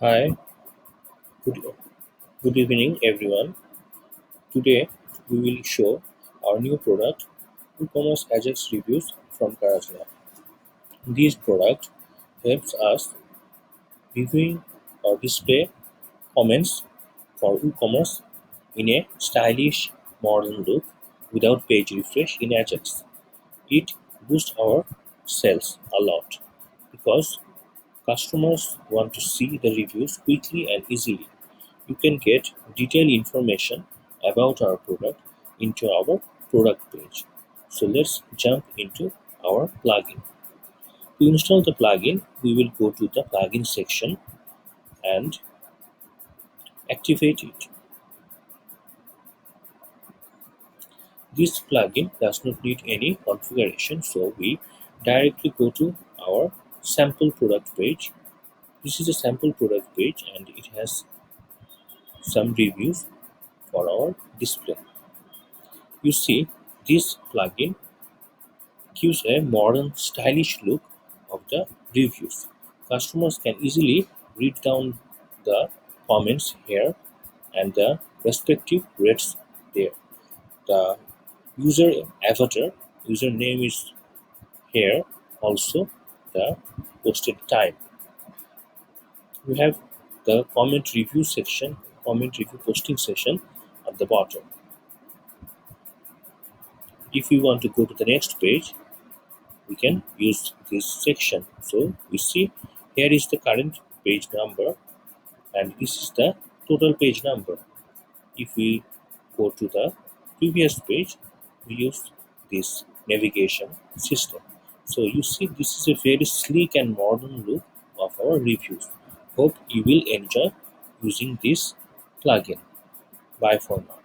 Hi, good, good evening everyone. Today we will show our new product, WooCommerce Ajax reviews from Karajna. This product helps us reviewing or display comments for WooCommerce in a stylish modern look without page refresh in Ajax. It boosts our sales a lot because customers want to see the reviews quickly and easily. You can get detailed information about our product into our product page. So let's jump into our plugin. To install the plugin, we will go to the plugin section and activate it. This plugin does not need any configuration, so we directly go to our sample product page. This is a sample product page and it has some reviews for our display. You see, this plugin gives a modern, stylish look of the reviews. Customers can easily read down the comments here and the respective rates there. The user avatar, username is here, also the posted time. We have the comment review section, comment review posting section at the bottom. If we want to go to the next page, we can use this section. So we see here is the current page number and this is the total page number. If we go to the previous page, we use this navigation system. So you see, this is a very sleek and modern look of our reviews. Hope you will enjoy using this plugin. Bye for now.